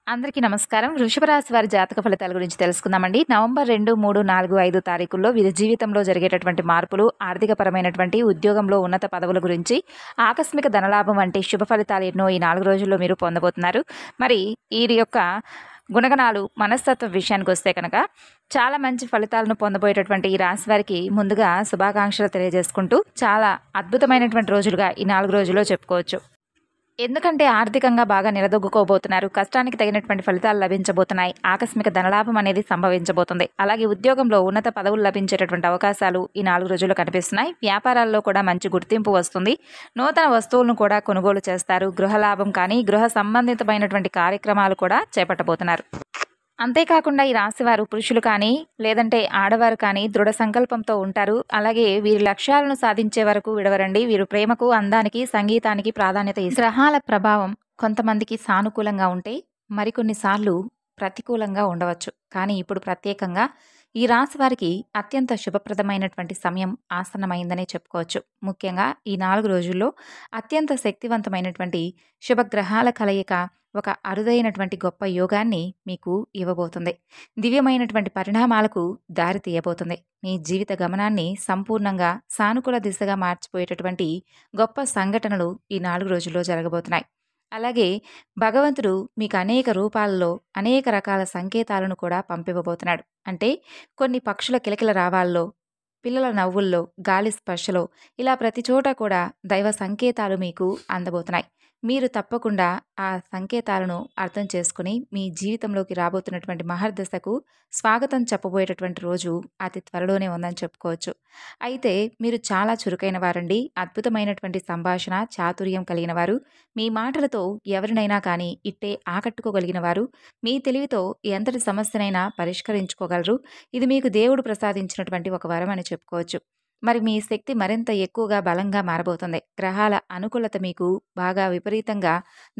అందరికీ నమస్కారం. వృషభ రాశి వారి జాతక ఫలితాల గురించి తెలుసుకుందామండి. నవంబర్ 2, 3, 4, 5 తారీఖుల్లో వీరి జీవితంలో జరిగేటటువంటి మార్పులు, ఆర్థికపరమైనటువంటి ఉద్యోగంలో ఉన్నత పదవుల గురించి, ఆకస్మిక ధనలాభం వంటి శుభ ఫలితాలు ఎన్నో ఈ 4 రోజుల్లో మీరు పొందబోతున్నారు. మరి వీరి యొక్క గుణగణాలు, మనస్తత్వం విషయానికొస్తే కనుక చాలా మంచి ఫలితాలను పొందబోయేటటువంటి ఈ రాశి వారికి ముందుగా శుభాకాంక్షలు తెలియజేసుకుంటూ చాలా అద్భుతమైనటువంటి రోజులుగా ఈ 4 రోజుల్లో చెప్పుకోవచ్చు. ఎందుకంటే ఆర్థికంగా బాగా నిలదొక్కుకోబోతున్నారు. కష్టానికి తగినటువంటి ఫలితాలు లభించబోతున్నాయి. ఆకస్మిక ధనలాభం అనేది సంభవించబోతుంది. అలాగే ఉద్యోగంలో ఉన్నత పదవులు లభించేటటువంటి అవకాశాలు ఈ 4 రోజుల్లో కనిపిస్తున్నాయి. వ్యాపారాల్లో కూడా మంచి గుర్తింపు వస్తుంది. నూతన వస్తువులను కూడా కొనుగోలు చేస్తారు. గృహలాభం కానీ, గృహ సంబంధితమైనటువంటి కార్యక్రమాలు కూడా చేపట్టబోతున్నారు. అంతేకాకుండా ఈ రాశివారు పురుషులు కానీ, లేదంటే ఆడవారు కానీ దృఢ సంకల్పంతో ఉంటారు. అలాగే వీరి లక్ష్యాలను సాధించే వరకు విడవరండి. వీరు ప్రేమకు, అందానికి, సంగీతానికి ప్రాధాన్యత ఇస్తారు. గ్రహాల ప్రభావం కొంతమందికి సానుకూలంగా ఉంటే, మరికొన్నిసార్లు ప్రతికూలంగా ఉండవచ్చు. కానీ ఇప్పుడు ప్రత్యేకంగా ఈ రాశి వారికి అత్యంత శుభప్రదమైనటువంటి సమయం ఆసన్నమైందనే చెప్పుకోవచ్చు. ముఖ్యంగా ఈ 4 రోజుల్లో అత్యంత శక్తివంతమైనటువంటి శుభగ్రహాల కలయిక ఒక అరుదైనటువంటి గొప్ప యోగాన్ని మీకు ఇవ్వబోతుంది. దివ్యమైనటువంటి పరిణామాలకు దారి తీయబోతుంది. మీ జీవిత గమనాన్ని సంపూర్ణంగా సానుకూల దిశగా మార్చిపోయేటటువంటి గొప్ప సంఘటనలు ఈ 4 రోజుల్లో జరగబోతున్నాయి. అలాగే భగవంతుడు మీకు అనేక రూపాలలో అనేక రకాల సంకేతాలను కూడా పంపివ్వబోతున్నాడు. అంటే కొన్ని పక్షుల కిలకిల రావాల్లో, పిల్లల నవ్వుల్లో, గాలి స్పర్శలో ఇలా ప్రతి చోట కూడా దైవ సంకేతాలు మీకు అందబోతున్నాయి. మీరు తప్పకుండా ఆ సంకేతాలను అర్థం చేసుకుని మీ జీవితంలోకి రాబోతున్నటువంటి మహర్దశకు స్వాగతం చెప్పబోయేటటువంటి రోజు అతి త్వరలోనే ఉందని చెప్పుకోవచ్చు. అయితే మీరు చాలా చురుకైన వారండి. అద్భుతమైనటువంటి సంభాషణ చాతుర్యం కలిగిన వారు. మీ మాటలతో ఎవరినైనా కానీ ఇట్టే ఆకట్టుకోగలిగిన వారు. మీ తెలివితో ఎంతటి సమస్యనైనా పరిష్కరించుకోగలరు. ఇది మీకు దేవుడు ప్రసాదించినటువంటి ఒక వరం అని చెప్పుకోవచ్చు. మరి మీ శక్తి మరింత ఎక్కువగా బలంగా మారబోతుంది. గ్రహాల అనుకూలత మీకు బాగా విపరీతంగా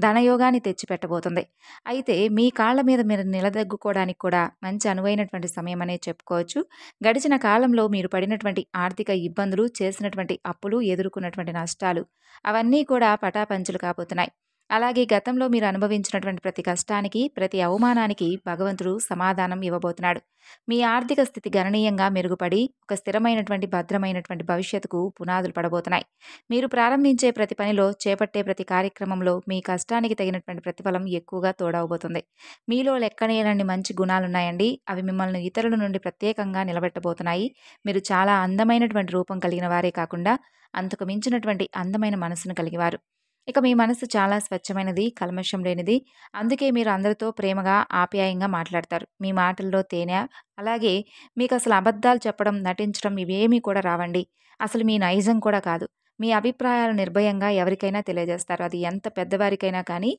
ధనయోగాన్ని తెచ్చిపెట్టబోతుంది. అయితే మీ కాళ్ళ మీద మీరు నిలదొక్కుకోవడానికి కూడా మంచి అనువైనటువంటి సమయం అనే చెప్పుకోవచ్చు. గడిచిన కాలంలో మీరు పడినటువంటి ఆర్థిక ఇబ్బందులు, చేసినటువంటి అప్పులు, ఎదుర్కొన్నటువంటి నష్టాలు అవన్నీ కూడా పటాపంచలు కాబోతున్నాయి. అలాగే గతంలో మీరు అనుభవించినటువంటి ప్రతి కష్టానికి, ప్రతి అవమానానికి భగవంతుడు సమాధానం ఇవ్వబోతున్నాడు. మీ ఆర్థిక స్థితి గణనీయంగా మెరుగుపడి ఒక స్థిరమైనటువంటి, భద్రమైనటువంటి భవిష్యత్తుకు పునాదులు పడబోతున్నాయి. మీరు ప్రారంభించే ప్రతి పనిలో, చేపట్టే ప్రతి కార్యక్రమంలో మీ కష్టానికి తగినటువంటి ప్రతిఫలం ఎక్కువగా తోడవబోతుంది. మీలో లెక్కలేనన్ని మంచి గుణాలున్నాయండి. అవి మిమ్మల్ని ఇతరుల నుండి ప్రత్యేకంగా నిలబెట్టబోతున్నాయి. మీరు చాలా అందమైనటువంటి రూపం కలిగిన వారే కాకుండా అంతకు మించినటువంటి అందమైన మనసును కలిగివారు. ఇక మీ మనసు చాలా స్వచ్ఛమైనది, కల్మషం లేనిది. అందుకే మీరు అందరితో ప్రేమగా, ఆప్యాయంగా మాట్లాడతారు. మీ మాటల్లో తేనె, అలాగే మీకు అసలు అబద్ధాలు చెప్పడం, నటించడం ఇవేమీ కూడా రావండి. అసలు మీ నైజం కూడా కాదు. మీ అభిప్రాయాలు నిర్భయంగా ఎవరికైనా తెలియజేస్తారు. అది ఎంత పెద్దవారికైనా కానీ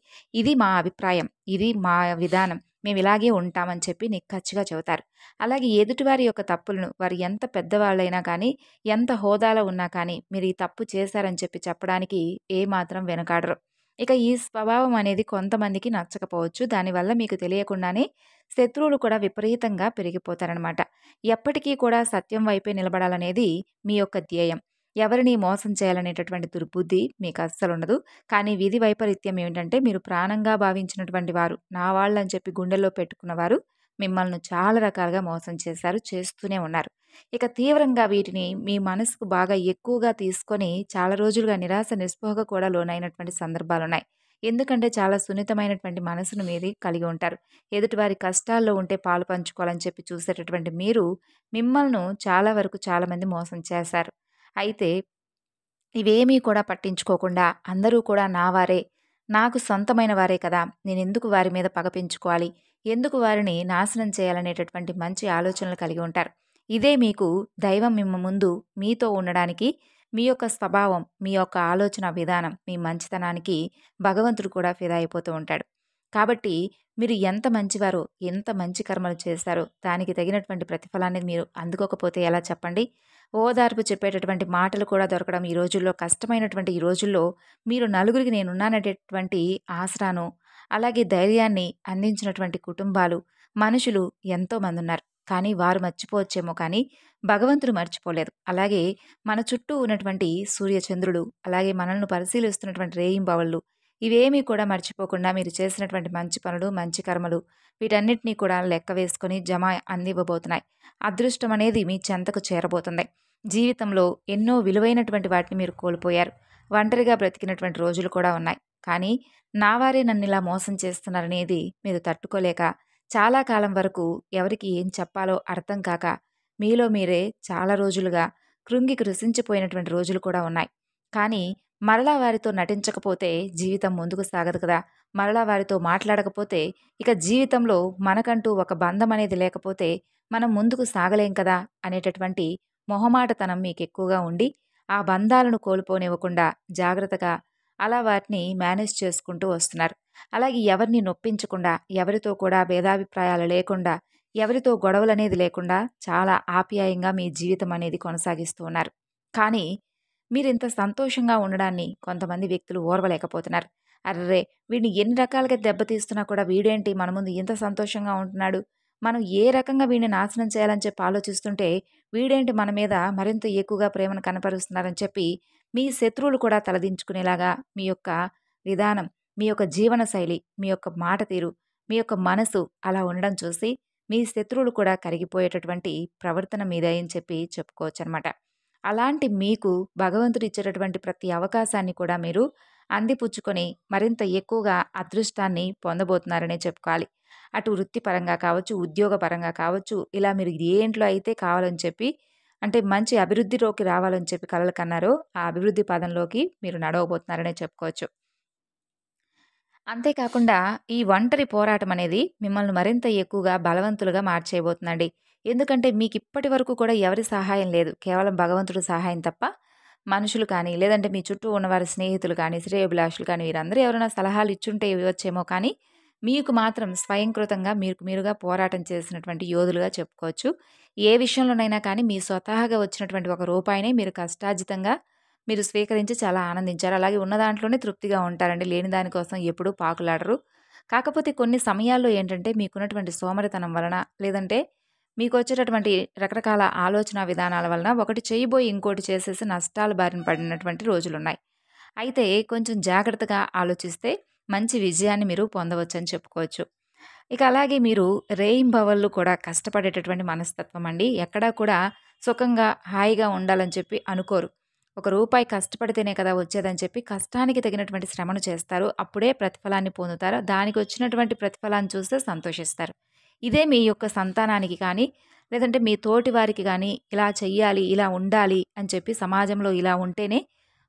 ఇది మా అభిప్రాయం, ఇది మా విధానం, మేము ఇలాగే ఉంటామని చెప్పి నిక్కచ్చిగా చెబుతారు. అలాగే ఎదుటివారి యొక్క తప్పులను వారు ఎంత పెద్దవాళ్ళైనా కానీ, ఎంత హోదాలో ఉన్నా కానీ మీరు ఈ తప్పు చేశారని చెప్పి చెప్పడానికి ఏమాత్రం వెనకాడరు. ఇక ఈ స్వభావం అనేది కొంతమందికి నచ్చకపోవచ్చు. దానివల్ల మీకు తెలియకుండానే శత్రువులు కూడా విపరీతంగా పెరిగిపోతారనమాట. ఎప్పటికీ కూడా సత్యం వైపే నిలబడాలనేది మీ యొక్క ధ్యేయం. ఎవరిని మోసం చేయాలనేటటువంటి దుర్బుద్ధి మీకు అస్సలుండదు. కానీ విధి వైపరీత్యం ఏమిటంటే మీరు ప్రాణంగా భావించినటువంటి వారు, నా వాళ్ళని చెప్పి గుండెల్లో పెట్టుకున్నవారు మిమ్మల్ని చాలా రకాలుగా మోసం చేశారు, చేస్తూనే ఉన్నారు. ఇక తీవ్రంగా వీటిని మీ మనసుకు బాగా ఎక్కువగా తీసుకొని చాలా రోజులుగా నిరాశ, నిస్పృహకు కూడా లోనైనటువంటి సందర్భాలున్నాయి. ఎందుకంటే చాలా సున్నితమైనటువంటి మనసును మీది కలిగి ఉంటారు. ఎదుటివారి కష్టాల్లో ఉంటే పాలు పంచుకోవాలని చెప్పి చూసేటటువంటి మీరు, మిమ్మల్ని చాలా వరకు చాలామంది మోసం చేశారు. అయితే ఇవేమీ కూడా పట్టించుకోకుండా అందరూ కూడా నా వారే, నాకు సొంతమైన వారే కదా, నేనెందుకు వారి మీద పగ పెంచుకోవాలి, ఎందుకు వారిని నాశనం చేయాలనేటటువంటి మంచి ఆలోచనలు కలిగి ఉంటారు. ఇదే మీకు దైవం ముందు మీతో ఉండడానికి, మీ యొక్క స్వభావం, మీ యొక్క ఆలోచన విధానం, మీ మంచితనానికి భగవంతుడు కూడా ఫిదా అయిపోతూ ఉంటాడు. కాబట్టి మీరు ఎంత మంచివారో, ఎంత మంచి కర్మలు చేశారో దానికి తగినటువంటి ప్రతిఫలాన్ని మీరు అందుకోకపోతే ఎలా చెప్పండి? ఓదార్పు చెప్పేటటువంటి మాటలు కూడా దొరకడం ఈ రోజుల్లో కష్టమైనటువంటి ఈ రోజుల్లో మీరు నలుగురికి నేనున్నాననేటటువంటి ఆసరాను, అలాగే ధైర్యాన్ని అందించినటువంటి కుటుంబాలు, మనుషులు ఎంతోమంది ఉన్నారు. కానీ వారు మర్చిపోవచ్చేమో కానీ భగవంతుడు మర్చిపోలేదు. అలాగే మన చుట్టూ ఉన్నటువంటి సూర్యచంద్రుడు, అలాగే మనల్ని పరిశీలిస్తున్నటువంటి రేయింబవళ్ళు ఇవేమీ కూడా మర్చిపోకుండా మీరు చేసినటువంటి మంచి పనులు, మంచి కర్మలు వీటన్నిటిని కూడా లెక్క వేసుకొని అందివ్వబోతున్నాయి. అదృష్టం అనేది మీ చెంతకు చేరబోతుంది. జీవితంలో ఎన్నో విలువైనటువంటి వాటిని మీరు కోల్పోయారు. ఒంటరిగా బ్రతికినటువంటి రోజులు కూడా ఉన్నాయి. కానీ నా వారే నన్నిలా మోసం చేస్తున్నారనేది మీరు తట్టుకోలేక చాలా కాలం వరకు ఎవరికి ఏం చెప్పాలో అర్థం కాక మీలో మీరే చాలా రోజులుగా కృంగి కృశించిపోయినటువంటి రోజులు కూడా ఉన్నాయి. కానీ మరలా వారితో నటించకపోతే జీవితం ముందుకు సాగదు కదా! మరలా వారితో మాట్లాడకపోతే ఇక జీవితంలో మనకంటూ ఒక బంధం అనేది లేకపోతే మనం ముందుకు సాగలేం కదా! అనేటటువంటి మొహమాటతనం మీకెక్కువగా ఉండి, ఆ బంధాలను కోల్పోనివ్వకుండా జాగ్రత్తగా అలా వాటిని మేనేజ్ చేసుకుంటూ వస్తున్నారు. అలాగే ఎవరిని నొప్పించకుండా, ఎవరితో కూడా భేదాభిప్రాయాలు లేకుండా, ఎవరితో గొడవలనేది లేకుండా చాలా ఆప్యాయంగా మీ జీవితం అనేది కొనసాగిస్తూ ఉన్నారు. కానీ మీరింత సంతోషంగా ఉండడాన్ని కొంతమంది వ్యక్తులు ఓర్వలేకపోతున్నారు. అర్రె! వీడిని ఎన్ని రకాలుగా దెబ్బతీస్తున్నా కూడా వీడేంటి మన ముందు ఇంత సంతోషంగా ఉంటున్నాడు. మనం ఏ రకంగా వీడిని నాశనం చేయాలని చెప్పి ఆలోచిస్తుంటే, వీడేంటి మన మీద మరింత ఎక్కువగా ప్రేమను కనపరుస్తున్నారని చెప్పి, మీ శత్రువులు కూడా తలదించుకునేలాగా మీ యొక్క విధానం, మీ యొక్క జీవన శైలి, మీ యొక్క మాట తీరు, మీ యొక్క మనసు అలా ఉండడం చూసి, మీ శత్రువులు కూడా కరిగిపోయేటటువంటి ప్రవర్తన మీదే అని చెప్పి చెప్పుకోవచ్చనమాట. అలాంటి మీకు భగవంతుడిచ్చేటటువంటి ప్రతి అవకాశాన్ని కూడా మీరు అందిపుచ్చుకొని మరింత ఎక్కువగా అదృష్టాన్ని పొందబోతున్నారనే చెప్పుకోవాలి. అటు వృత్తిపరంగా కావచ్చు, ఉద్యోగపరంగా కావచ్చు, ఇలా మీరు దేంట్లో అయితే కావాలని చెప్పి అంటే మంచి అభివృద్ధిలోకి రావాలని చెప్పి కలలు కన్నారో, ఆ అభివృద్ధి పదంలోకి మీరు నడవబోతున్నారనే చెప్పుకోవచ్చు. అంతేకాకుండా ఈ ఒంటరి పోరాటం అనేది మిమ్మల్ని మరింత ఎక్కువగా బలవంతులుగా మార్చేయబోతుందండి. ఎందుకంటే మీకిప్పటి వరకు కూడా ఎవరి సహాయం లేదు. కేవలం భగవంతుడి సహాయం తప్ప మనుషులు కానీ, లేదంటే మీ చుట్టూ ఉన్నవారి స్నేహితులు కానీ, శ్రేయోభిలాషులు కానీ వీరందరూ ఎవరైనా సలహాలు ఇచ్చుంటే ఇవ్వచ్చేమో కానీ, మీకు మాత్రం స్వయంకృతంగా మీకు మీరుగా పోరాటం చేసినటువంటి యోధులుగా చెప్పుకోవచ్చు. ఏ విషయంలోనైనా కానీ మీ స్వతహాగా వచ్చినటువంటి ఒక రూపాయిని మీరు కష్టార్జితంగా మీరు స్వీకరించి చాలా ఆనందించారు. అలాగే ఉన్న దాంట్లోనే తృప్తిగా ఉంటారండి. లేని దాని కోసం ఎప్పుడూ పాకులాడరు. కాకపోతే కొన్ని సమయాల్లో ఏంటంటే మీకున్నటువంటి సోమరితనం వలన, లేదంటే మీకొచ్చేటటువంటి రకరకాల ఆలోచనా విధానాల వలన ఒకటి చేయబోయి ఇంకోటి చేసేసి నష్టాల బారిన పడినటువంటి రోజులున్నాయి. అయితే కొంచెం జాగ్రత్తగా ఆలోచిస్తే మంచి విజయాన్ని మీరు పొందవచ్చని చెప్పుకోవచ్చు. ఇక అలాగే మీరు రేయింబవళ్ళు కూడా కష్టపడేటటువంటి మనస్తత్వం అండి. ఎక్కడా కూడా సుఖంగా, హాయిగా ఉండాలని చెప్పి అనుకోరు. ఒక రూపాయి కష్టపడితేనే కదా వచ్చేదని చెప్పి కష్టానికి తగినటువంటి శ్రమను చేస్తారు. అప్పుడే ప్రతిఫలాన్ని పొందుతారు. దానికొచ్చినటువంటి ప్రతిఫలాన్ని చూస్తే సంతోషిస్తారు. ఇదే మీ యొక్క సంతానానికి కానీ, లేదంటే మీ తోటి వారికి గానీ, ఇలా చెయ్యాలి, ఇలా ఉండాలి అని చెప్పి సమాజంలో ఇలా ఉంటేనే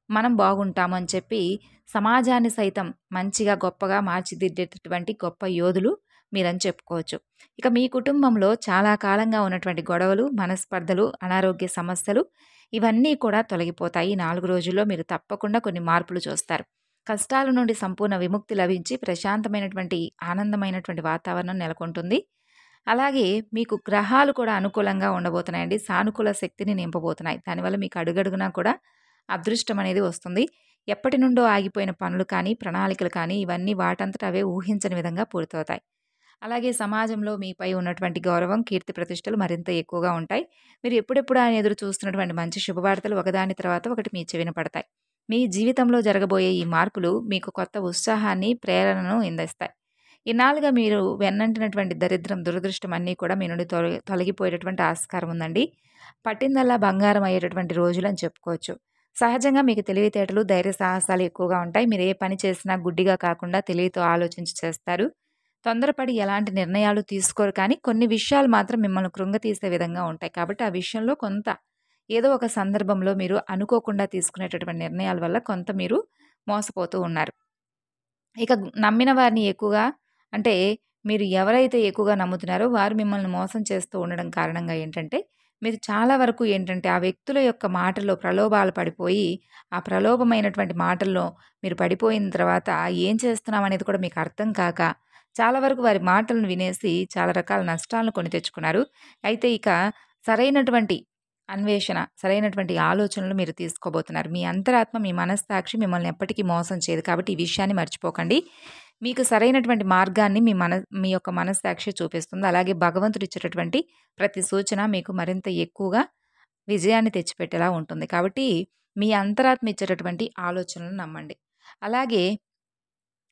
మనం బాగుంటాము అని చెప్పి సమాజాన్ని సైతం మంచిగా, గొప్పగా మార్చిదిద్దేటటువంటి గొప్ప యోధులు మీరని చెప్పుకోవచ్చు. ఇక మీ కుటుంబంలో చాలా కాలంగా ఉన్నటువంటి గొడవలు, మనస్పర్ధలు, అనారోగ్య సమస్యలు ఇవన్నీ కూడా తొలగిపోతాయి. ఈ 4 రోజుల్లో మీరు తప్పకుండా కొన్ని మార్పులు చూస్తారు. కష్టాల నుండి సంపూర్ణ విముక్తి లభించి ప్రశాంతమైనటువంటి, ఆనందమైనటువంటి వాతావరణం నెలకొంటుంది. అలాగే మీకు గ్రహాలు కూడా అనుకూలంగా ఉండబోతున్నాయండి. సానుకూల శక్తిని నింపబోతున్నాయి. దానివల్ల మీకు అడుగడుగునా కూడా అదృష్టం అనేది వస్తుంది. ఎప్పటినుండో ఆగిపోయిన పనులు కానీ, ప్రణాళికలు కానీ ఇవన్నీ వాటంతట అవే ఊహించని విధంగా పూర్తవుతాయి. అలాగే సమాజంలో మీపై ఉన్నటువంటి గౌరవం, కీర్తి ప్రతిష్టలు మరింత ఎక్కువగా ఉంటాయి. మీరు ఎప్పుడెప్పుడా అని ఎదురు చూస్తున్నటువంటి మంచి శుభవార్తలు ఒకదాని తర్వాత ఒకటి మీ చెవిన పడతాయి. మీ జీవితంలో జరగబోయే ఈ మార్పులు మీకు కొత్త ఉత్సాహాన్ని, ప్రేరణను అందిస్తాయి. ఇన్నాళ్లుగా మీరు వెన్నంటినటువంటి దరిద్రం, దురదృష్టం అన్నీ కూడా మీ నుండి తొలగిపోయేటటువంటి ఆస్కారం ఉందండి. పట్టిందల్లా బంగారం అయ్యేటటువంటి రోజులని చెప్పుకోవచ్చు. సహజంగా మీకు తెలివితేటలు, ధైర్య సాహసాలు ఎక్కువగా ఉంటాయి. మీరు ఏ పని చేసినా గుడ్డిగా కాకుండా తెలివితో ఆలోచించి చేస్తారు. తొందరపడి ఎలాంటి నిర్ణయాలు తీసుకోరు కానీ, కొన్ని విషయాలు మాత్రం మిమ్మల్ని కృంగతీసే విధంగా ఉంటాయి. కాబట్టి ఆ విషయంలో కొంత ఏదో ఒక సందర్భంలో మీరు అనుకోకుండా తీసుకునేటటువంటి నిర్ణయాల వల్ల కొంత మీరు మోసపోతూ ఉన్నారు. ఇక నమ్మిన వారిని ఎక్కువగా అంటే మీరు ఎవరైతే ఎక్కువగా నమ్ముతున్నారో వారు మిమ్మల్ని మోసం చేస్తూ ఉండడం కారణంగా ఏంటంటే, మీరు చాలా వరకు ఏంటంటే ఆ వ్యక్తుల యొక్క మాటల్లో ప్రలోభాలు పడిపోయి, ఆ ప్రలోభమైనటువంటి మాటల్లో మీరు పడిపోయిన తర్వాత ఏం చేస్తున్నాం అనేది కూడా మీకు అర్థం కాక, చాలా వరకు వారి మాటలను వినేసి చాలా రకాల నష్టాలను కొని తెచ్చుకున్నారు. అయితే ఇక సరైనటువంటి అన్వేషణ, సరైనటువంటి ఆలోచనలు మీరు తీసుకోబోతున్నారు. మీ అంతరాత్మ, మీ మనస్సాక్షి మిమ్మల్ని ఎప్పటికీ మోసం చేయదు. కాబట్టి ఈ విషయాన్ని మర్చిపోకండి. మీకు సరైనటువంటి మార్గాన్ని మీ యొక్క మనస్సాక్షి చూపిస్తుంది. అలాగే భగవంతుడు ఇచ్చేటటువంటి ప్రతి సూచన మీకు మరింత ఎక్కువగా విజయాన్ని తెచ్చిపెట్టేలా ఉంటుంది. కాబట్టి మీ అంతరాత్మ ఇచ్చేటటువంటి ఆలోచనలను నమ్మండి. అలాగే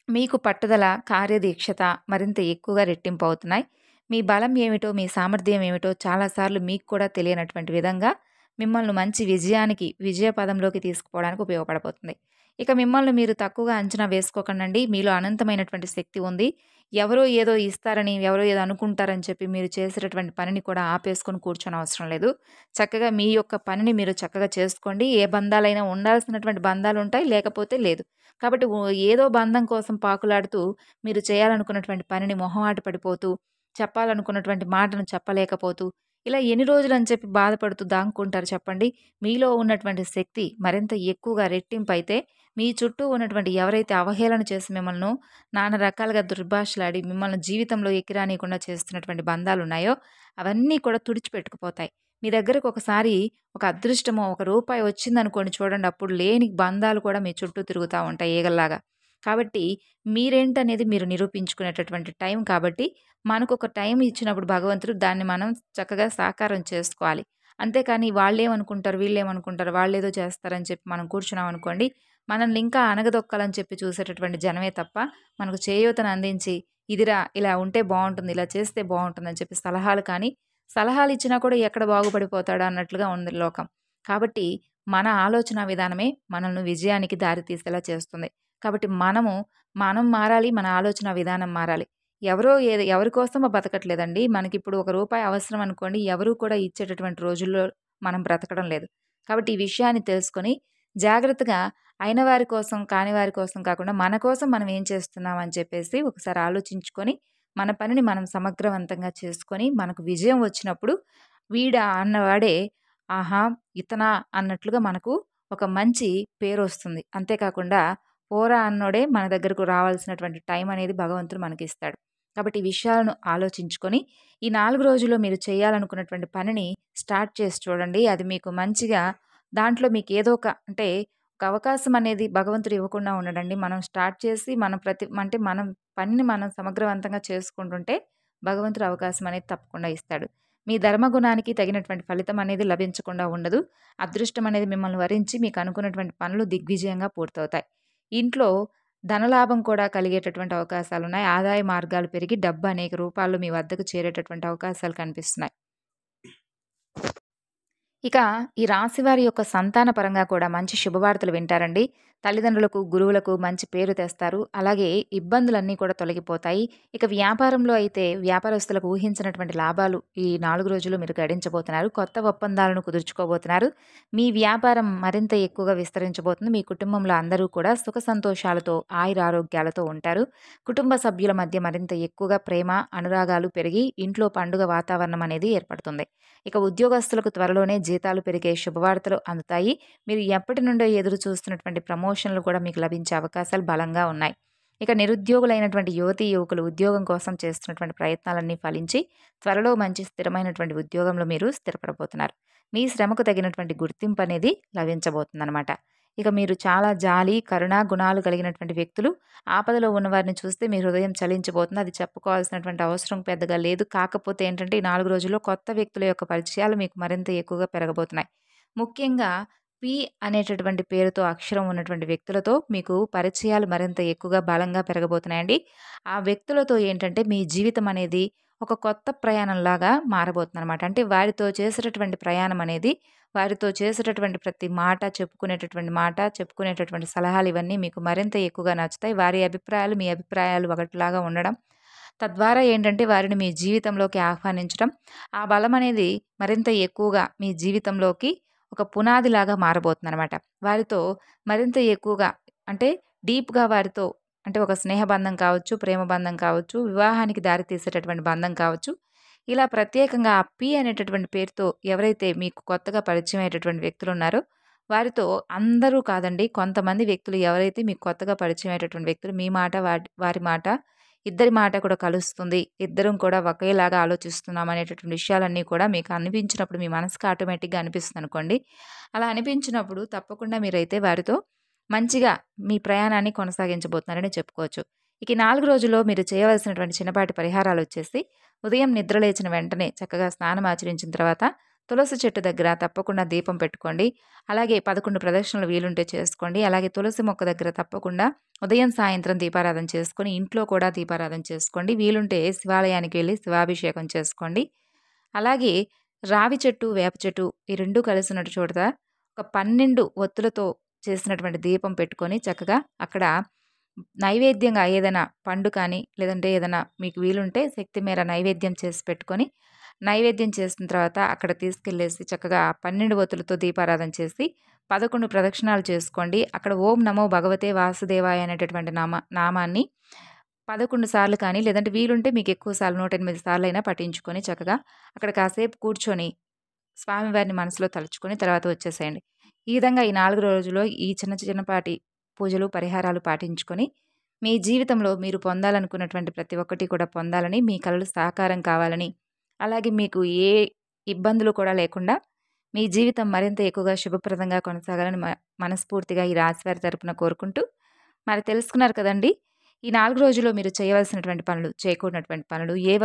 మీకు పట్టుదల, కార్యదీక్షత మరింత ఎక్కువగా రెట్టింపు అవుతున్నాయి. మీ బలం ఏమిటో, మీ సామర్థ్యం ఏమిటో చాలా సార్లు మీకు కూడా తెలియనటువంటి విధంగా మిమ్మల్ని మంచి విజయానికి, విజయ పదంలోకి తీసుకుపోవడానికి ఉపయోగపడబోతుంది. ఇక మిమ్మల్ని మీరు తక్కువగా అంచనా వేసుకోకండండి. మీలో అనంతమైనటువంటి శక్తి ఉంది. ఎవరో ఏదో ఇస్తారని, ఎవరో ఏదో అనుకుంటారని చెప్పి మీరు చేసేటటువంటి పనిని కూడా ఆపేసుకొని కూర్చోనవసరం లేదు. చక్కగా మీ యొక్క పనిని మీరు చక్కగా చేసుకోండి. ఏ బంధాలైనా ఉండాల్సినటువంటి బంధాలుంటాయి, లేకపోతే లేదు. కాబట్టి ఏదో బంధం కోసం పాకులాడుతూ మీరు చేయాలనుకున్నటువంటి పనిని మొహమాట పడిపోతూ, చెప్పాలనుకున్నటువంటి మాటను చెప్పలేకపోతూ, ఇలా ఎన్ని రోజులని చెప్పి బాధపడుతూ దాక్కుంటారు చెప్పండి? మీలో ఉన్నటువంటి శక్తి మరింత ఎక్కువగా రెట్టింపైతే, మీ చుట్టూ ఉన్నటువంటి ఎవరైతే అవహేళన చేసి మిమ్మల్ని నానా రకాలుగా దుర్భాషలాడి, మిమ్మల్ని జీవితంలో ఎక్కిరానీయకుండా చేస్తున్నటువంటి బంధాలున్నాయో, అవన్నీ కూడా తుడిచిపెట్టుకుపోతాయి. మీ దగ్గరకు ఒకసారి ఒక అదృష్టమో, ఒక రూపాయి వచ్చిందనుకోండి చూడండి, అప్పుడు లేని బంధాలు కూడా మీ చుట్టూ తిరుగుతా ఉంటాయి ఈగల్లాగా. కాబట్టి మీరేంటనేది మీరు నిరూపించుకునేటటువంటి టైం కాబట్టి, మనకొక టైం ఇచ్చినప్పుడు భగవంతుడు దాన్ని మనం చక్కగా సాకారం చేసుకోవాలి. అంతేకాని వాళ్ళేమనుకుంటారు, వీళ్ళేమనుకుంటారు, వాళ్ళేదో చేస్తారని చెప్పి మనం కూర్చున్నామనుకోండి, మనల్ని ఇంకా అణగదొక్కాలని చెప్పి చూసేటటువంటి జనమే తప్ప, మనకు చేయూతను అందించి, ఇదిరా ఇలా ఉంటే బావుంటుంది, ఇలా చేస్తే బావుంటుందని చెప్పి సలహాలు కానీ, సలహాలిచ్చినా కూడా ఎక్కడ బాగుపడిపోతాడా అన్నట్లుగా ఉంది లోకం. కాబట్టి మన ఆలోచనా విధానమే మనల్ని విజయానికి దారి తీసేలా చేస్తుంది. కాబట్టి మనం మారాలి. మన ఆలోచనా విధానం మారాలి. ఎవరి కోసమో బతకట్లేదండి. మనకిప్పుడు ఒక రూపాయి అవసరం అనుకోండి, ఎవరు కూడా ఇచ్చేటటువంటి రోజుల్లో మనం బ్రతకడం లేదు. కాబట్టి ఈ విషయాన్ని తెలుసుకొని జాగ్రత్తగా అయిన వారి కోసం, కాని వారి కోసం కాకుండా మన కోసం మనం ఏం చేస్తున్నాం అని చెప్పేసి ఒకసారి ఆలోచించుకొని, మన పనిని మనం సమగ్రవంతంగా చేసుకొని, మనకు విజయం వచ్చినప్పుడు వీడా అన్నవాడే ఆహా! ఇతనా అన్నట్లుగా మనకు ఒక మంచి పేరొస్తుంది. అంతేకాకుండా పోరా అన్నోడే మన దగ్గరకు రావాల్సినటువంటి టైం అనేది భగవంతుడు మనకిస్తాడు. కాబట్టి ఈ విషయాలను ఆలోచించుకొని, ఈ 4 రోజుల్లో మీరు చేయాలనుకున్నటువంటి పనిని స్టార్ట్ చేసి చూడండి. అది మీకు మంచిగా దాంట్లో మీకేదో అంటే ఒక అవకాశం అనేది భగవంతుడు ఇవ్వకుండా ఉండడండి. మనం స్టార్ట్ చేసి మనం పనిని మనం సమగ్రవంతంగా చేసుకుంటుంటే భగవంతుడు అవకాశం అనేది తప్పకుండా ఇస్తాడు. మీ ధర్మగుణానికి తగినటువంటి ఫలితం అనేది లభించకుండా ఉండదు. అదృష్టం అనేది మిమ్మల్ని వరించి మీకు అనుకున్నటువంటి పనులు దిగ్విజయంగా పూర్తవుతాయి. ఇంట్లో ధనలాభం కూడా కలిగేటటువంటి అవకాశాలున్నాయి. ఆదాయ మార్గాలు పెరిగి డబ్బు అనేక రూపాల్లో మీ వద్దకు చేరేటటువంటి అవకాశాలు కనిపిస్తున్నాయి. ఇక ఈ రాశివారి యొక్క సంతాన పరంగా కూడా మంచి శుభవార్తలు వింటారండి. తల్లిదండ్రులకు, గురువులకు మంచి పేరు తెస్తారు. అలాగే ఇబ్బందులన్నీ కూడా తొలగిపోతాయి. ఇక వ్యాపారంలో అయితే వ్యాపారస్తులకు ఊహించినటువంటి లాభాలు ఈ 4 రోజులు మీరు గడించబోతున్నారు. కొత్త ఒప్పందాలను కుదుర్చుకోబోతున్నారు. మీ వ్యాపారం మరింత ఎక్కువగా విస్తరించబోతుంది. మీ కుటుంబంలో అందరూ కూడా సుఖ సంతోషాలతో, ఆయురారోగ్యాలతో ఉంటారు. కుటుంబ సభ్యుల మధ్య మరింత ఎక్కువగా ప్రేమ, అనురాగాలు పెరిగి ఇంట్లో పండుగ వాతావరణం అనేది ఏర్పడుతుంది. ఇక ఉద్యోగస్తులకు త్వరలోనే జీతాలు పెరిగే శుభవార్తలు అందుతాయి. మీరు ఎప్పటి నుండో ఎదురు చూస్తున్నటువంటి ప్రమోషన్లు కూడా మీకు లభించే అవకాశాలు బలంగా ఉన్నాయి. ఇక నిరుద్యోగులైనటువంటి యువతీ యువకులు ఉద్యోగం కోసం చేస్తున్నటువంటి ప్రయత్నాలన్నీ ఫలించి త్వరలో మంచి స్థిరమైనటువంటి ఉద్యోగంలో మీరు స్థిరపడబోతున్నారు. మీ శ్రమకు తగినటువంటి గుర్తింపు అనేది లభించబోతుందన్నమాట. ఇక మీరు చాలా జాలి, కరుణ గుణాలు కలిగినటువంటి వ్యక్తులు. ఆపదలో ఉన్నవారిని చూస్తే మీ హృదయం చలించబోతుంది. అది చెప్పుకోవాల్సినటువంటి అవసరం పెద్దగా లేదు. కాకపోతే ఏంటంటే ఈ 4 రోజుల్లో కొత్త వ్యక్తుల యొక్క పరిచయాలు మీకు మరింత ఎక్కువగా పెరగబోతున్నాయి. ముఖ్యంగా పి అనేటటువంటి పేరుతో అక్షరం ఉన్నటువంటి వ్యక్తులతో మీకు పరిచయాలు మరింత ఎక్కువగా బలంగా పెరగబోతున్నాయండి. ఆ వ్యక్తులతో ఏంటంటే మీ జీవితం అనేది ఒక కొత్త ప్రయాణంలాగా మారబోతుందనమాట. అంటే వారితో చేసేటటువంటి ప్రయాణం అనేది, వారితో చేసేటటువంటి ప్రతి మాట, చెప్పుకునేటటువంటి సలహాలు ఇవన్నీ మీకు మరింత ఎక్కువగా నచ్చుతాయి. వారి అభిప్రాయాలు, మీ అభిప్రాయాలు ఒకటిలాగా ఉండడం. తద్వారా ఏంటంటే వారిని మీ జీవితంలోకి ఆహ్వానించడం. ఆ బలం అనేది మరింత ఎక్కువగా మీ జీవితంలోకి ఒక పునాదిలాగా మారబోతుందనమాట. వారితో మరింత ఎక్కువగా అంటే డీప్‌గా వారితో అంటే ఒక స్నేహ బంధం కావచ్చు, ప్రేమ బంధం కావచ్చు, వివాహానికి దారి తీసేటటువంటి బంధం కావచ్చు. ఇలా ప్రత్యేకంగా ఆ పి అనేటటువంటి పేరుతో ఎవరైతే మీకు కొత్తగా పరిచయం అయ్యేటటువంటి వ్యక్తులున్నారో, వారితో అందరూ కాదండి, కొంతమంది వ్యక్తులు ఎవరైతే మీకు కొత్తగా పరిచయం అయ్యేటటువంటి వ్యక్తులు మీ మాట, వారి మాట, ఇద్దరి మాట కూడా కలుస్తుంది. ఇద్దరం కూడా ఒకేలాగా ఆలోచిస్తున్నాం అనేటటువంటి విషయాలన్నీ కూడా మీకు అనిపించినప్పుడు మీ మనసుకి ఆటోమేటిక్‌గా అనిపిస్తుందనుకోండి. అలా అనిపించినప్పుడు తప్పకుండా మీరైతే వారితో మంచిగా మీ ప్రయాణాన్ని కొనసాగించబోతున్నారని చెప్పుకోవచ్చు. ఇక ఈ 4 రోజుల్లో మీరు చేయవలసినటువంటి చిన్నపాటి పరిహారాలొచ్చేసి ఉదయం నిద్ర లేచిన వెంటనే చక్కగా స్నానం ఆచరించిన తర్వాత తులసి చెట్టు దగ్గర తప్పకుండా దీపం పెట్టుకోండి. అలాగే 11 ప్రదక్షిణలు వీలుంటే చేసుకోండి. అలాగే తులసి మొక్క దగ్గర తప్పకుండా ఉదయం, సాయంత్రం దీపారాధన చేసుకొని, ఇంట్లో కూడా దీపారాధన చేసుకోండి. వీలుంటే శివాలయానికి వెళ్లి శివాభిషేకం చేసుకోండి. అలాగే రావి చెట్టు, వేప చెట్టు ఈ 2 కలిసినటు చోట ఒక 12 ఒత్తులతో చేసినటువంటి దీపం పెట్టుకొని చక్కగా అక్కడ నైవేద్యంగా ఏదైనా పండు కానీ, లేదంటే ఏదైనా మీకు వీలుంటే శక్తి మేర నైవేద్యం చేసి పెట్టుకొని, నైవేద్యం చేసిన తర్వాత అక్కడ తీసుకెళ్ళేసి చక్కగా 12 ఒత్తులతో దీపారాధన చేసి 11 ప్రదక్షిణాలు చేసుకోండి. అక్కడ ఓం నమో భగవతే వాసుదేవాయ అనేటటువంటి నామాన్ని 11 సార్లు కానీ, లేదంటే వీలుంటే మీకు ఎక్కువ సార్లు 108 సార్లైనా పఠించుకొని చక్కగా అక్కడ కాసేపు కూర్చొని స్వామివారిని మనసులో తలుచుకొని తర్వాత వచ్చేసేయండి. ఈ విధంగా ఈ 4 రోజుల్లో ఈ చిన్నపాటి పూజలు, పరిహారాలు పాటించుకొని మీ జీవితంలో మీరు పొందాలనుకున్నటువంటి ప్రతి ఒక్కటి కూడా పొందాలని, మీ కలలు సాకారం కావాలని, అలాగే మీకు ఏ ఇబ్బందులు కూడా లేకుండా మీ జీవితం మరింత ఎక్కువగా శుభప్రదంగా కొనసాగాలని మనస్ఫూర్తిగా ఈ రాశివారి తరపున కోరుకుంటూ, మరి తెలుసుకున్నారు కదండీ! ఈ 4 రోజుల్లో మీరు చేయవలసినటువంటి పనులు, చేయకూడనటువంటి పనులు, ఏ